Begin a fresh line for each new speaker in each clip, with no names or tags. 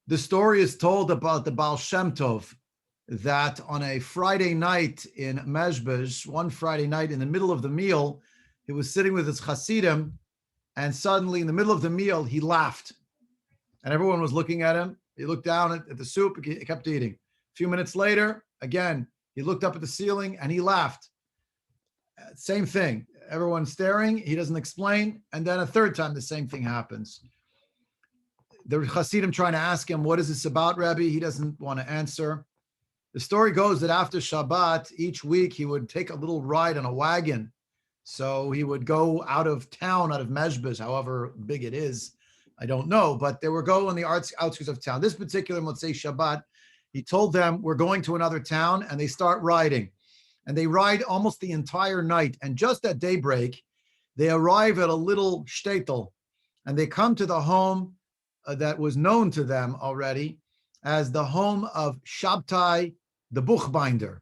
The story is told about the Baal Shem Tov, that on a Friday night in Mezbej, one Friday night in the middle of the meal, he was sitting with his Hasidim, and suddenly in the middle of the meal, he laughed. And everyone was looking at him. He looked down at the soup, he kept eating. A few minutes later, again, he looked up at the ceiling and he laughed. Same thing. Everyone's staring, he doesn't explain, and then a third time the same thing happens. The Hasidim trying to ask him, what is this about, Rabbi? He doesn't want to answer. The story goes that after Shabbat, each week he would take a little ride on a wagon. So he would go out of town, out of Mezbez, however big it is, I don't know, but they would go on the outskirts of town. This particular Motzei Shabbat, he told them, we're going to another town, and they start riding. And they ride almost the entire night. And just at daybreak, they arrive at a little shtetl, and they come to the home that was known to them already as the home of Shabtai, the bookbinder.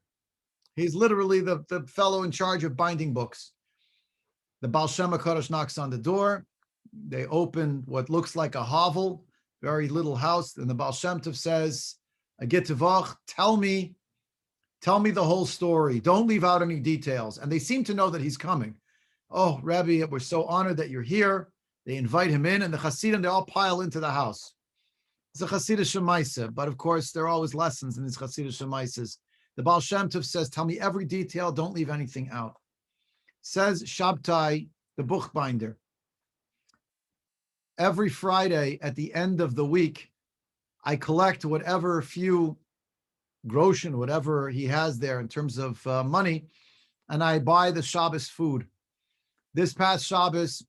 He's literally the fellow in charge of binding books. The Baal Shem HaKadosh knocks on the door. They open what looks like a hovel, very little house, and the Baal Shem Tov says, "Agitavach, tell me the whole story. Don't leave out any details." And they seem to know that he's coming. "Oh, Rabbi, we're so honored that you're here." They invite him in, and the Hasidim, they all pile into the house. It's a Hasidic Shemaisa, but of course, there are always lessons in these Hasidic Shemaisas. The Baal Shem Tov says, tell me every detail, don't leave anything out. Says Shabtai, the bookbinder, every Friday at the end of the week, I collect whatever few groschen, whatever he has there in terms of money, and I buy the Shabbos food. This past Shabbos,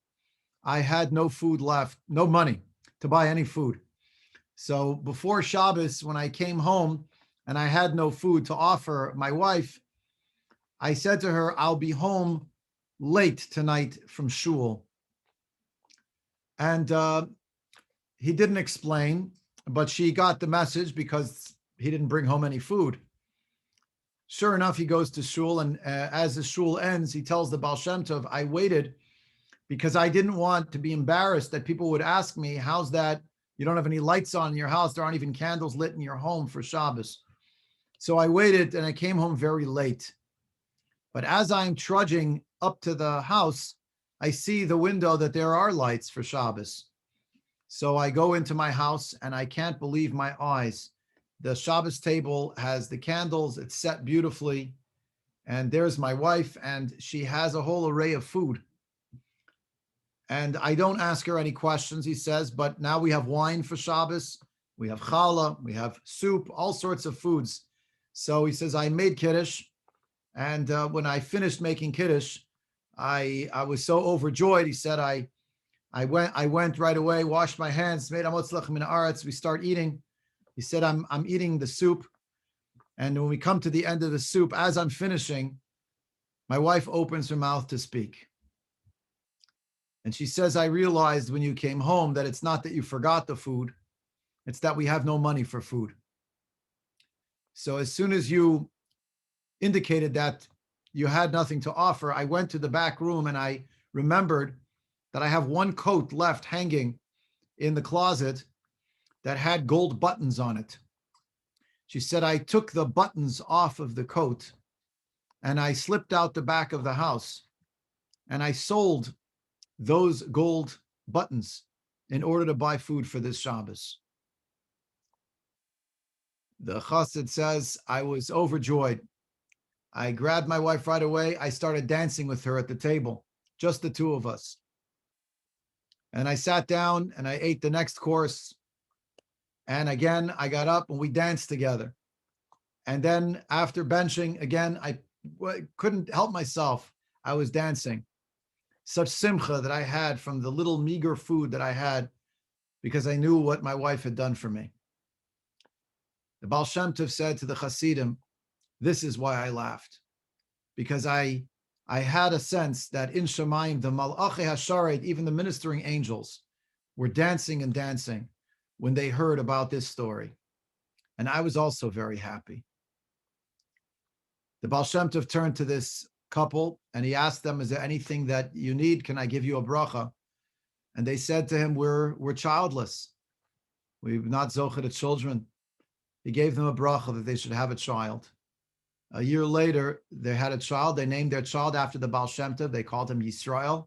I had no food left, no money to buy any food. So before Shabbos, when I came home and I had no food to offer my wife, I said to her, I'll be home late tonight from shul. And he didn't explain, but she got the message because he didn't bring home any food. Sure enough, he goes to shul, and as the shul ends, he tells the Baal Shem Tov, I waited because I didn't want to be embarrassed that people would ask me, how's that? You don't have any lights on in your house. There aren't even candles lit in your home for Shabbos. So I waited and I came home very late. But as I'm trudging up to the house, I see the window that there are lights for Shabbos. So I go into my house and I can't believe my eyes. The Shabbos table has the candles. It's set beautifully. And there's my wife, and she has a whole array of food. And I don't ask her any questions, he says, but now we have wine for Shabbos, we have challah, we have soup, all sorts of foods. So he says, I made Kiddush, and when I finished making Kiddush, I was so overjoyed. He said, I went right away, washed my hands, made amotz lechem min haaretz. We start eating. He said, I'm eating the soup. And when we come to the end of the soup, as I'm finishing, my wife opens her mouth to speak. And she says, I realized when you came home that it's not that you forgot the food, it's that we have no money for food. So as soon as you indicated that you had nothing to offer, I went to the back room and I remembered that I have one coat left hanging in the closet that had gold buttons on it. She said, I took the buttons off of the coat and I slipped out the back of the house and I sold those gold buttons in order to buy food for this Shabbos. The chassid says, I was overjoyed. I grabbed my wife right away. I started dancing with her at the table, just the two of us. And I sat down and I ate the next course. And again, I got up and we danced together. And then after benching, again, I couldn't help myself. I was dancing. Such simcha that I had from the little meager food that I had because I knew what my wife had done for me. The Baal Shem Tov said to the Hasidim, this is why I laughed, because I had a sense that in Shemayim, the Malachei HaSharet, even the ministering angels, were dancing and dancing when they heard about this story. And I was also very happy. The Baal Shem Tov turned to this couple and he asked them, is there anything that you need? Can I give you a bracha? And they said to him, we're childless. We've not zocher the children. He gave them a bracha that they should have a child. A year later, they had a child. They named their child after the Baal Shem Tov. They called him Yisrael.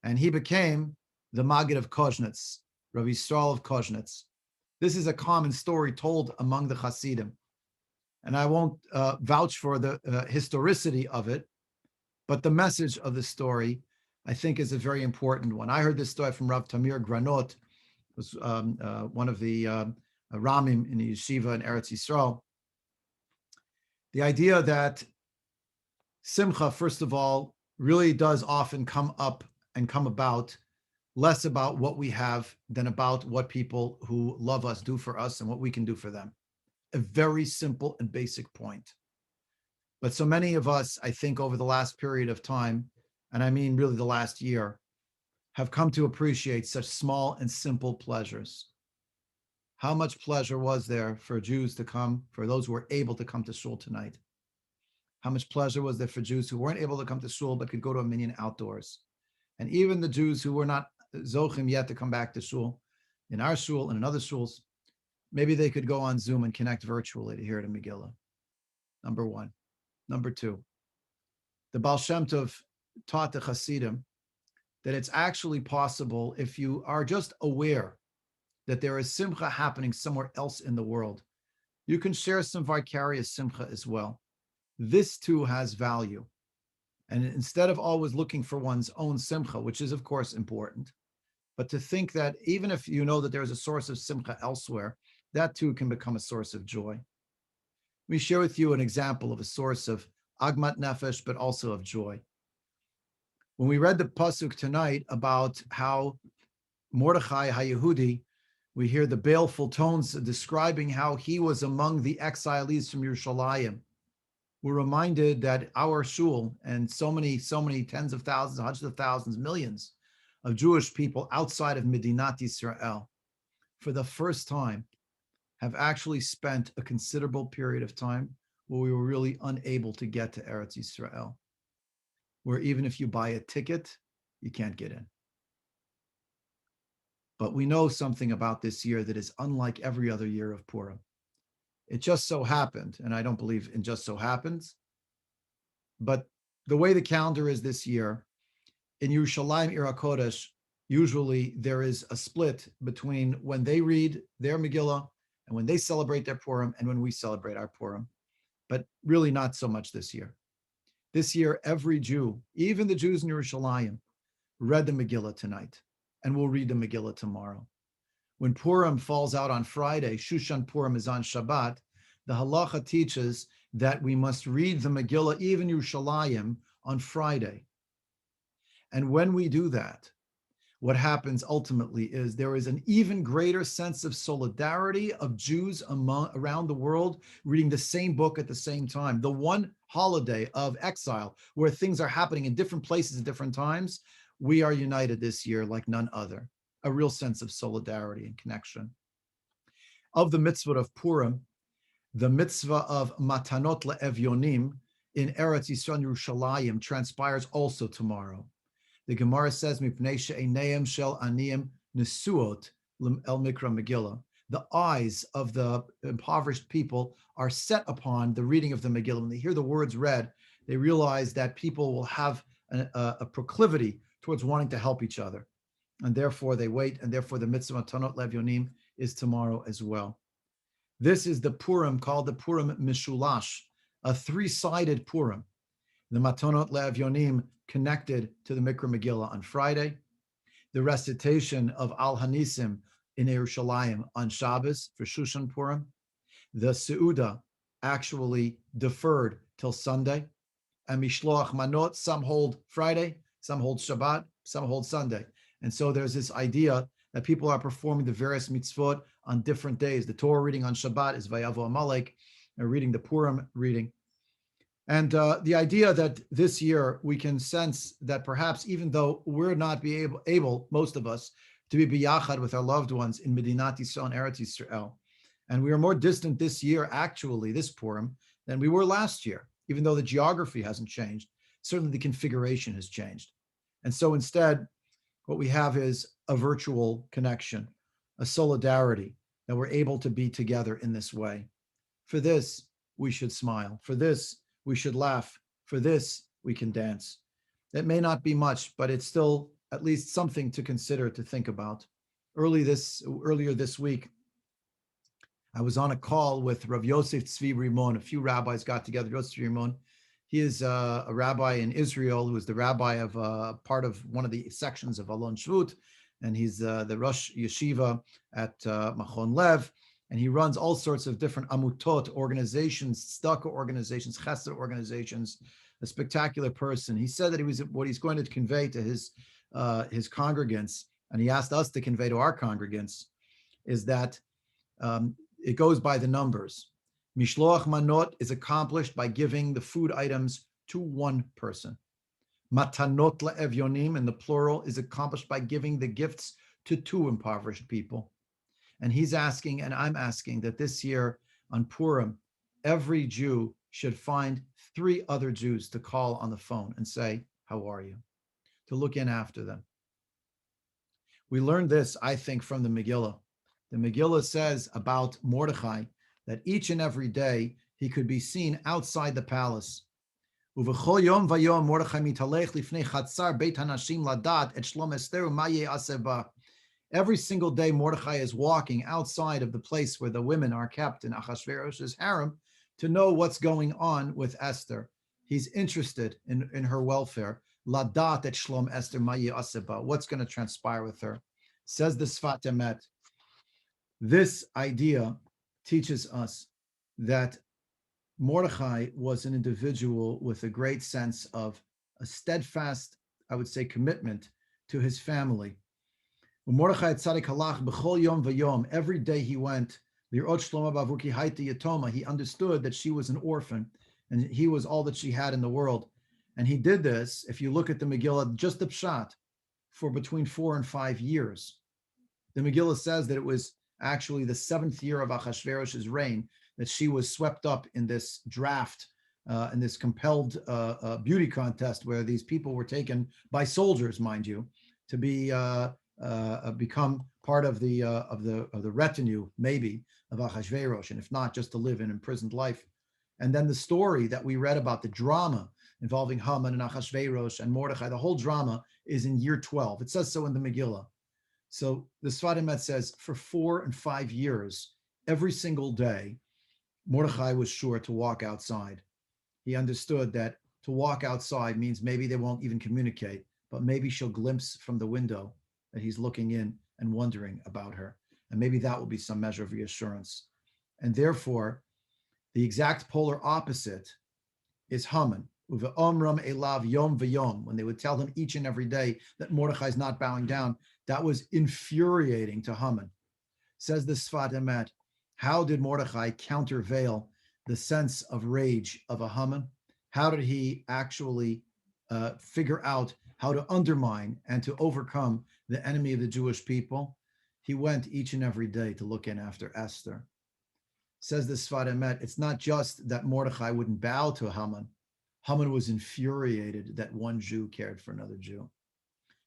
And he became the Maggid of Koznitz, Rabbi Yisrael of Koznitz. This is a common story told among the Hasidim. And I won't vouch for the historicity of it, but the message of the story, I think, is a very important one. I heard this story from Rav Tamir Granot, who was one of the Ramim in the yeshiva in Eretz Yisrael. The idea that Simcha, first of all, really does often come up and come about less about what we have than about what people who love us do for us and what we can do for them. A very simple and basic point. But so many of us, I think, over the last period of time, and I mean really the last year, have come to appreciate such small and simple pleasures. How much pleasure was there for Jews to come, for those who were able to come to shul tonight? How much pleasure was there for Jews who weren't able to come to shul but could go to a minyan outdoors? And even the Jews who were not zochim yet to come back to shul, in our shul and in other shuls, maybe they could go on Zoom and connect virtually to hear the Megillah. Number one. Number two, the Baal Shem Tov taught the Hasidim that it's actually possible, if you are just aware that there is Simcha happening somewhere else in the world, you can share some vicarious Simcha as well. This too has value. And instead of always looking for one's own Simcha, which is of course important, but to think that even if you know that there's a source of Simcha elsewhere, that too can become a source of joy. Let me share with you an example of a source of Agmat Nefesh, but also of joy. When we read the Pasuk tonight about how Mordechai HaYehudi, we hear the baleful tones describing how he was among the exilees from Yerushalayim. We're reminded that our shul and so many tens of thousands, hundreds of thousands, millions of Jewish people outside of Medinat Yisrael, for the first time, have actually spent a considerable period of time where we were really unable to get to Eretz Yisrael, where even if you buy a ticket, you can't get in. But we know something about this year that is unlike every other year of Purim. It just so happened, and I don't believe in just so happens, but the way the calendar is this year, in Yerushalayim Ir HaKodesh, usually there is a split between when they read their Megillah and when they celebrate their Purim and when we celebrate our Purim, but really not so much this year. This year, every Jew, even the Jews in Yerushalayim, read the Megillah tonight and will read the Megillah tomorrow. When Purim falls out on Friday, Shushan Purim is on Shabbat, the halacha teaches that we must read the Megillah, even Yerushalayim, on Friday. And when we do that, what happens ultimately is there is an even greater sense of solidarity of Jews around the world reading the same book at the same time. The one holiday of exile where things are happening in different places at different times, we are united this year like none other. A real sense of solidarity and connection. Of the mitzvah of Purim, the mitzvah of Matanot le'Evyonim in Eretz Yisrael Yerushalayim transpires also tomorrow. The Gemara says, "Mipnei she'einayim shel aniyim nesuot el mikra Megillah." The eyes of the impoverished people are set upon the reading of the Megillah. When they hear the words read, they realize that people will have a proclivity towards wanting to help each other. And therefore they wait, and therefore the mitzvah Matanot le'Evyonim is tomorrow as well. This is the Purim called the Purim Mishulash, a three-sided Purim. The Matanot le'Evyonim connected to the Mikra Megillah on Friday, the recitation of Al Hanisim in Yerushalayim on Shabbos for Shushan Purim, the Seuda actually deferred till Sunday, and Mishloach Manot, some hold Friday, some hold Shabbat, some hold Sunday. And so there's this idea that people are performing the various mitzvot on different days. The Torah reading on Shabbat is Vayavo Amalek, and reading the Purim reading. And the idea that this year we can sense that perhaps even though we're not able, most of us, to be biyachad with our loved ones in Medinat Yisrael and Eretz Yisrael, and we are more distant this year, actually, this Purim, than we were last year, even though the geography hasn't changed, certainly the configuration has changed. And so instead, what we have is a virtual connection, a solidarity, that we're able to be together in this way. For this, we should smile. For this, we should laugh. For this, we can dance. It may not be much, but it's still at least something to consider, to think about. Earlier this week, I was on a call with Rav Yosef Tzvi Rimon. A few rabbis got together. Yosef Rimon, he is a rabbi in Israel who is the rabbi of part of one of the sections of Alon Shvut, and he's the Rosh Yeshiva at Machon Lev, and he runs all sorts of different amutot organizations, tzedakah organizations, chesed organizations. A spectacular person. He said that what he's going to convey to his congregants, and he asked us to convey to our congregants, is that it goes by the numbers. Mishloach manot is accomplished by giving the food items to one person. Matanot le'evyonim, in the plural, is accomplished by giving the gifts to two impoverished people. And he's asking, and I'm asking, that this year on Purim, every Jew should find 3 other Jews to call on the phone and say, how are you? To look in after them. We learned this, I think, from the Megillah. The Megillah says about Mordechai that each and every day he could be seen outside the palace. Uv'chol yom vayom Mordechai mitalech lifnei chatzar beit hanashim ladat et shlom Esther ma ye'aseh ba. Every single day Mordechai is walking outside of the place where the women are kept in Achashverosh's harem to know what's going on with Esther. He's interested in her welfare. Ladat et shlom Esther ma ye'aseh ba. What's going to transpire with her? Says the Sfat Emet. This idea teaches us that Mordechai was an individual with a great sense of a steadfast, I would say, commitment to his family. Mordechai tzadik halach b'chol yom v'yom. Every day he went, lirot shloma bavuki haiti yatoma. He understood that she was an orphan and he was all that she had in the world. And he did this, if you look at the Megillah, just the Pshat, for between 4 and 5 years. The Megillah says that it was actually the 7th year of Achashverosh's reign that she was swept up in this draft, in this compelled beauty contest, where these people were taken by soldiers, mind you, to be become part of the retinue, maybe, of Achashverosh, and if not, just to live an imprisoned life. And then the story that we read about, the drama involving Haman and Achashverosh and Mordechai, the whole drama is in year 12. It says so in the Megillah. So the Sfat Emet says for 4 and 5 years, every single day, Mordechai was sure to walk outside. He understood that to walk outside means maybe they won't even communicate, but maybe she'll glimpse from the window that he's looking in and wondering about her. And maybe that will be some measure of reassurance. And therefore, the exact polar opposite is Haman. Uve'omram elav yom v'yom, when they would tell him each and every day that Mordechai is not bowing down, that was infuriating to Haman. Says the Sfat Emet, how did Mordechai countervail the sense of rage of a Haman? How did he actually figure out how to undermine and to overcome the enemy of the Jewish people? He went each and every day to look in after Esther. Says the Sfat Emet, it's not just that Mordechai wouldn't bow to Haman. Haman was infuriated that one Jew cared for another Jew.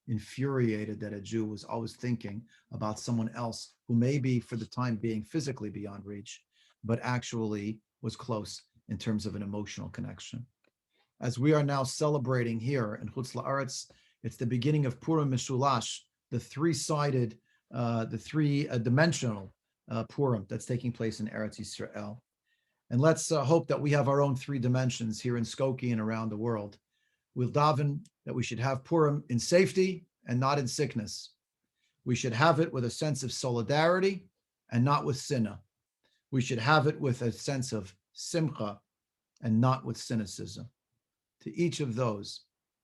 Infuriated that a Jew was always thinking about someone else who may be, for the time being, physically beyond reach, but actually was close in terms of an emotional connection. As we are now celebrating here in Chutz La'aretz, it's the beginning of Purim Mishulash, the three-sided, the three-dimensional Purim that's taking place in Eretz Yisrael. And let's hope that we have our own 3 dimensions here in Skokie and around the world. We'll daven that we should have Purim in safety and not in sickness. We should have it with a sense of solidarity and not with sinna. We should have it with a sense of simcha and not with cynicism. To each of those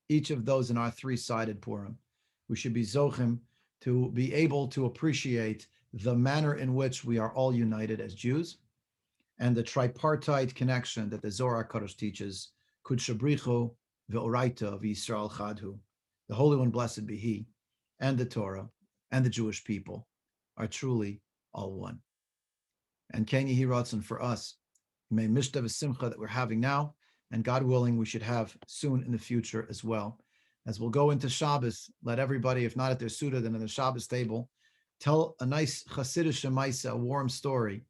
in our 3-sided Purim, we should be zochim to be able to appreciate the manner in which we are all united as Jews and the tripartite connection that the Zohar HaKadosh teaches, Kudshabrichu Ve'oraita V'Yisrael Chadhu, the Holy One, blessed be He, and the Torah, and the Jewish people are truly all one. And Ken Yehi Ratzon for us, may Mishta V'Simcha that we're having now, and God willing, we should have soon in the future as well. As we'll go into Shabbos, let everybody, if not at their Suda, then at the Shabbos table, tell a nice Hasidic shemaisa, a warm story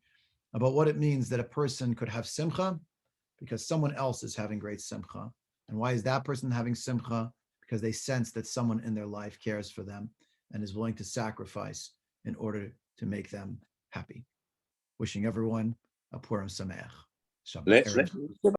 about what it means that a person could have simcha because someone else is having great simcha. And why is that person having simcha? Because they sense that someone in their life cares for them and is willing to sacrifice in order to make them happy. Wishing everyone a Purim Sameach. Shabbat Erev.